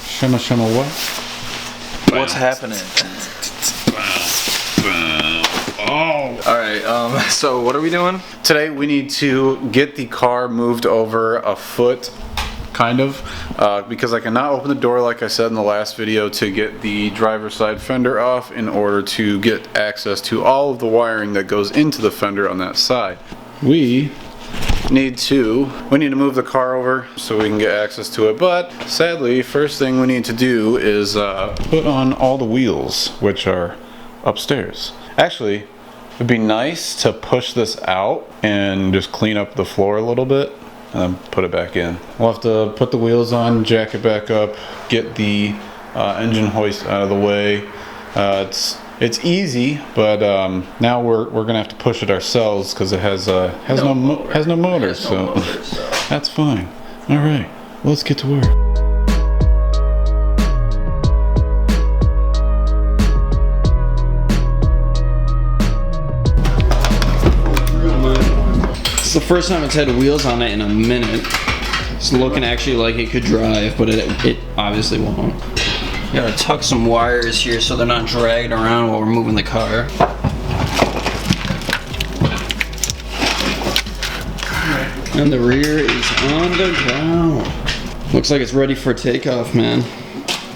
Shimma what? What's happening? Oh! Alright, so what are we doing? Today we need to get the car moved over a foot, kind of, because I cannot open the door like I said in the last video to get the driver's side fender off in order to get access to all of the wiring that goes into the fender on that side. We need to move the car over so we can get access to it, but sadly first thing we need to do is put on all the wheels, which are upstairs. Actually, it'd be nice to push this out and just clean up the floor a little bit and then put it back in. We'll have to put the wheels on, jack it back up, get the engine hoist out of the way. It's easy, but now we're gonna have to push it ourselves because it has no motor, so that's fine. All right, let's get to work. It's the first time it's had wheels on it in a minute. It's looking actually like it could drive, but it obviously won't. Gotta tuck some wires here so they're not dragged around while we're moving the car. And the rear is on the ground. Looks like it's ready for takeoff, man.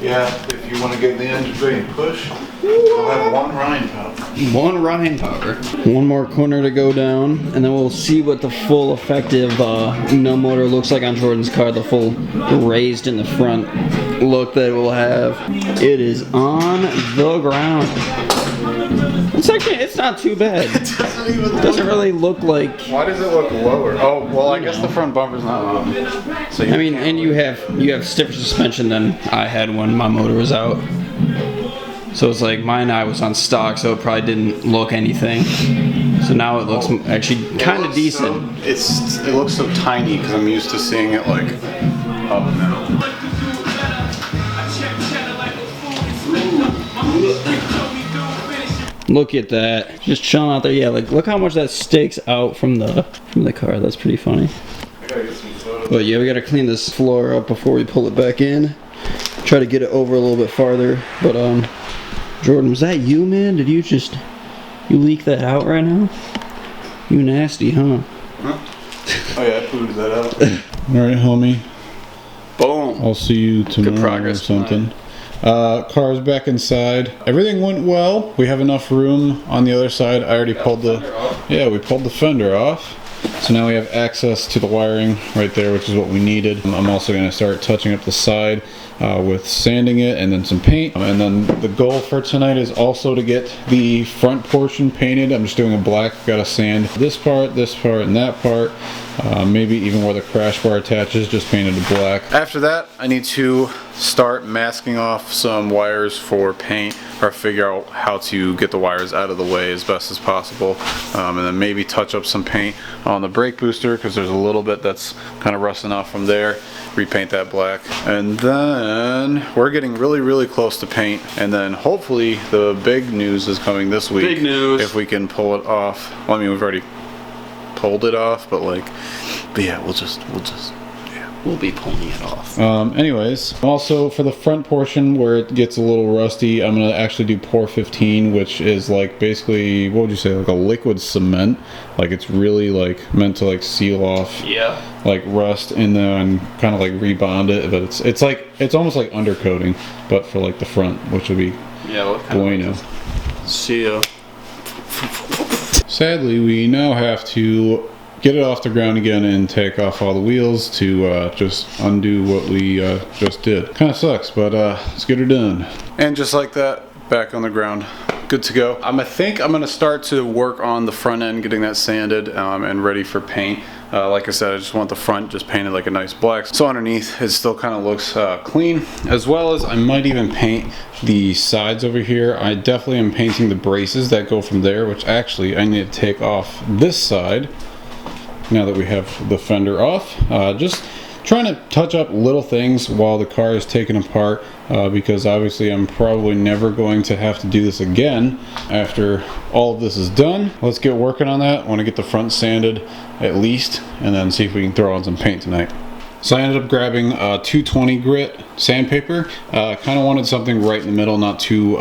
Yeah, if you want to get the engine bay and push, we'll have one Ryan power. One Ryan power. One more corner to go down, and then we'll see what the full effective no motor looks like on Jordan's car. The full raised in the front look that it will have. It is on the ground. It's not too bad. It doesn't really look like. Why does it look lower? Oh, well, I guess the front bumper's not on. So you have stiffer suspension than I had when my motor was out. So it's like I was on stock, so it probably didn't look anything. So now it looks actually kind of decent. It looks so tiny because I'm used to seeing it like up now. Look at that, just chilling out there. Yeah, like look how much that stakes out from the car. That's pretty funny. I gotta get some photos. But yeah, we gotta clean this floor up before we pull it back in. Try to get it over a little bit farther. But Jordan, was that you, man? Did you leak that out right now? You nasty, huh? Oh yeah, I pooed that out. All right, homie. Boom. I'll see you tomorrow Good progress or something. Car's back inside. Everything went well. We have enough room on the other side. I already pulled we pulled the fender off. So now we have access to the wiring right there, which is what we needed. I'm also going to start touching up the side with sanding it and then some paint. And then the goal for tonight is also to get the front portion painted. I'm just doing a black. Got to sand this part, and that part. Maybe even where the crash bar attaches, just painted to black. After that, I need to start masking off some wires for paint, or figure out how to get the wires out of the way as best as possible, and then maybe touch up some paint on the brake booster because there's a little bit that's kind of rusting off from there. Repaint that black, and then we're getting really close to paint, and then hopefully the big news is coming this week. Big news. If we can pull it off. Well, I mean, we've already pulled it off, but yeah, We'll be pulling it off. Anyways, also for the front portion where it gets a little rusty, I'm gonna actually do Pour 15, which is like basically, what would you say, like a liquid cement. Like it's really like meant to like seal off like rust, and then kind of like rebond it. But it's almost like undercoating, but for like the front, which would be bueno. See ya. Sadly, we now have to get it off the ground again and take off all the wheels to just undo what we just did. Kind of sucks, but let's get her done. And just like that, back on the ground. Good to go. I think I'm gonna start to work on the front end, getting that sanded and ready for paint. Like I said, I just want the front just painted like a nice black, so underneath it still kind of looks clean, as well as I might even paint the sides over here. I definitely am painting the braces that go from there, which actually I need to take off this side now that we have the fender off. Just trying to touch up little things while the car is taken apart, because obviously I'm probably never going to have to do this again after all of this is done. Let's get working on that. I want to get the front sanded at least, and then see if we can throw on some paint tonight. So I ended up grabbing 220 grit sandpaper. Kind of wanted something right in the middle, not too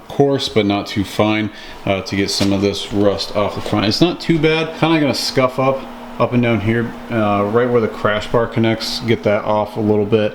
coarse but not too fine, to get some of this rust off the front. It's not too bad. Kind of gonna scuff up and down here, right where the crash bar connects, get that off a little bit.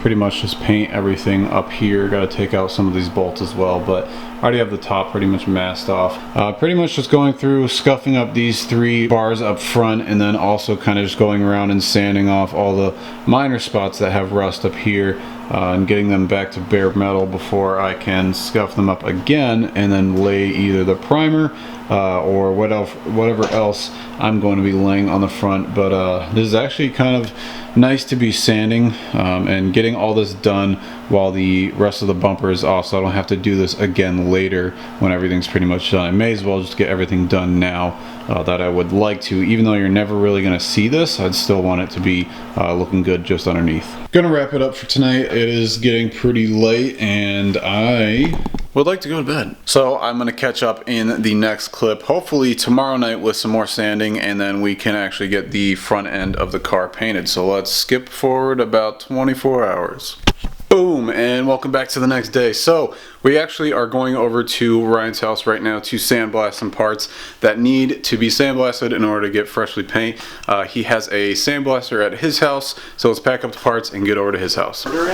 Pretty much just paint everything up here. Got to take out some of these bolts as well, but I already have the top pretty much masked off. Pretty much just going through, scuffing up these 3 bars up front, and then also kind of just going around and sanding off all the minor spots that have rust up here, and getting them back to bare metal before I can scuff them up again and then lay either the primer or whatever else I'm going to be laying on the front. But this is actually kind of nice to be sanding and getting all this done while the rest of the bumper is off, so I don't have to do this again later when everything's pretty much done. I may as well just get everything done now that I would like to. Even though you're never really going to see this, I'd still want it to be looking good just underneath. Gonna wrap it up for tonight. It is getting pretty late and I would like to go to bed. So I'm gonna catch up in the next clip, hopefully tomorrow night, with some more sanding, and then we can actually get the front end of the car painted. So let's skip forward about 24 hours. Boom, and welcome back to the next day. So we actually are going over to Ryan's house right now to sandblast some parts that need to be sandblasted in order to get freshly paint. He has a sandblaster at his house, so let's pack up the parts and get over to his house. Oh,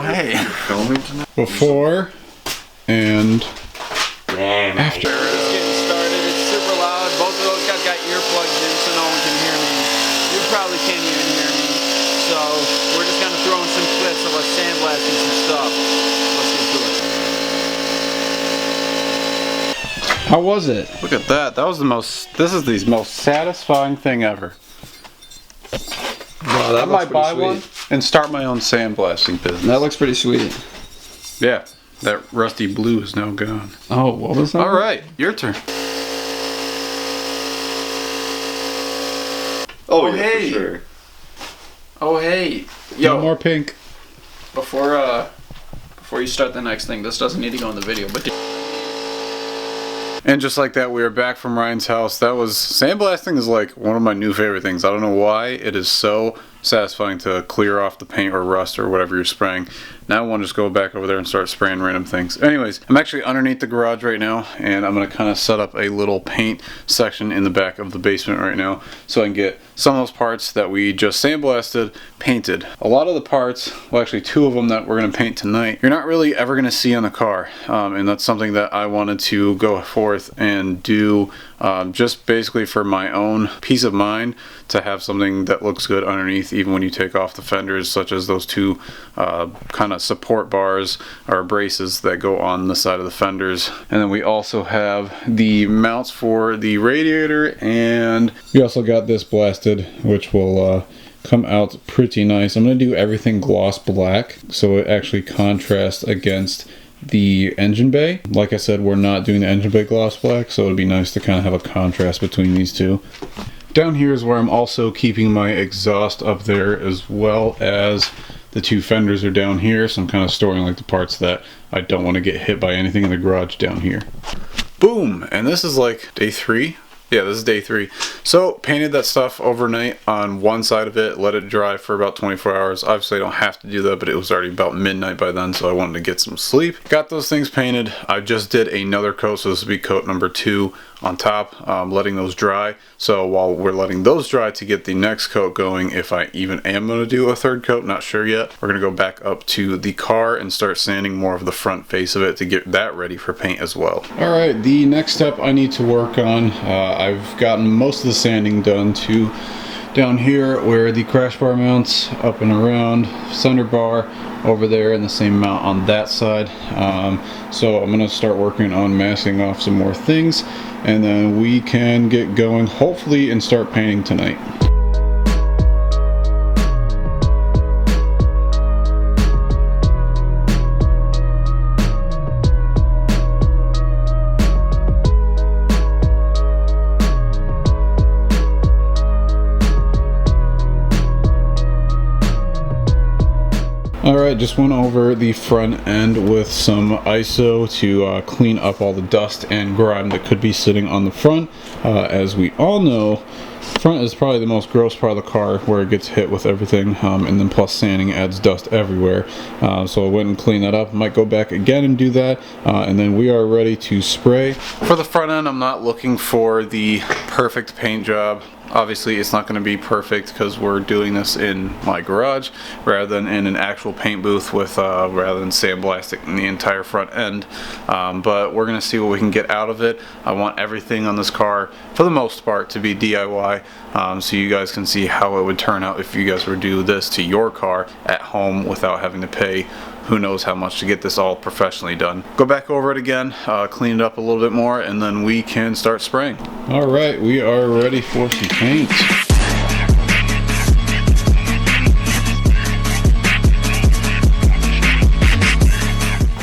hey. Filming tonight? Before and after. It's getting started. It's super loud. Both of those guys got earplugs in so no one can hear me. You probably can't even hear me. So we're just gonna throw in some clips of us sandblasting some stuff. Let's get to it. How was it? Look at that. This is the most satisfying thing ever. Wow, that I might buy one and start my own sandblasting business. That looks pretty sweet. Yeah, that rusty blue is now gone. Oh, what was that? All right, your turn. Oh, yeah, hey. for sure. Oh, hey. No more pink. Before you start the next thing, this doesn't need to go in the video, but And just like that, we are back from Ryan's house. Sandblasting is like one of my new favorite things. I don't know why. It is so satisfying to clear off the paint or rust or whatever you're spraying. Now I want to just go back over there and start spraying random things. Anyways, I'm actually underneath the garage right now, and I'm going to kind of set up a little paint section in the back of the basement right now so I can get some of those parts that we just sandblasted painted. A lot of the parts, well actually 2 of them that we're going to paint tonight, you're not really ever going to see on the car, and that's something that I wanted to go forth and do just basically for my own peace of mind, to have something that looks good underneath even when you take off the fenders, such as those 2 kind of support bars or braces that go on the side of the fenders. And then we also have the mounts for the radiator, and we also got this blasted, which will come out pretty nice. I'm going to do everything gloss black so it actually contrasts against the engine bay. Like I said, we're not doing the engine bay gloss black, so it'd be nice to kind of have a contrast between these 2. Down here is where I'm also keeping my exhaust up there, as well as the 2 fenders are down here, so I'm kind of storing like the parts that I don't want to get hit by anything in the garage down here. Boom! And this is like day 3. Yeah, this is day 3. So, painted that stuff overnight on one side of it, let it dry for about 24 hours. Obviously, I don't have to do that, but it was already about midnight by then, so I wanted to get some sleep. Got those things painted. I just did another coat, so this will be coat number 2 on top, letting those dry. So while we're letting those dry to get the next coat going, if I even am going to do a 3rd coat, not sure yet, we're going to go back up to the car and start sanding more of the front face of it to get that ready for paint as well. Alright, the next step I need to work on, I've gotten most of the sanding done to down here where the crash bar mounts, up and around, center bar over there, and the same mount on that side. So I'm going to start working on masking off some more things, and then we can get going hopefully and start painting tonight. Alright, just went over the front end with some ISO to clean up all the dust and grime that could be sitting on the front. As we all know, Front is probably the most gross part of the car, where it gets hit with everything, and then plus sanding adds dust everywhere. So I went and cleaned that up. Might go back again and do that, and then we are ready to spray. For the front end, I'm not looking for the perfect paint job. Obviously it's not going to be perfect because we're doing this in my garage rather than in an actual paint booth with rather than sandblasting the entire front end, but we're going to see what we can get out of it. I want everything on this car for the most part to be DIY, so you guys can see how it would turn out if you guys were to do this to your car at home without having to pay who knows how much to get this all professionally done. Go back over it again, clean it up a little bit more, and then we can start spraying. All right, we are ready for some paint.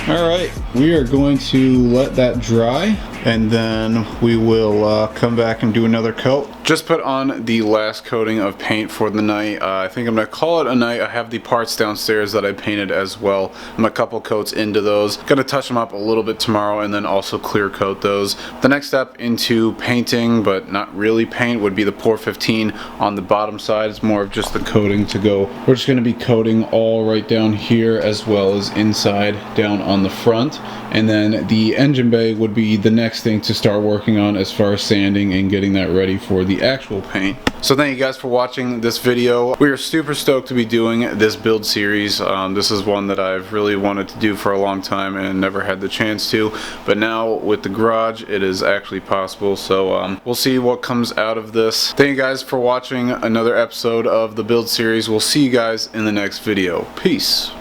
All right, we are going to let that dry, and then we will come back and do another coat. Just put on the last coating of paint for the night. I think I'm gonna call it a night. I have the parts downstairs that I painted as well. I'm a couple coats into those. Gonna touch them up a little bit tomorrow and then also clear coat those. The next step into painting, but not really paint, would be the pour 15 on the bottom side. It's more of just the coating to go. We're just gonna be coating all right down here as well as inside down on the front. And then the engine bay would be the next thing to start working on as far as sanding and getting that ready for the actual paint. So thank you guys for watching this video. We are super stoked to be doing this build series. This is one that I've really wanted to do for a long time and never had the chance to, but now with the garage it is actually possible. So we'll see what comes out of this. Thank you guys for watching another episode of the build series. We'll see you guys in the next video. Peace.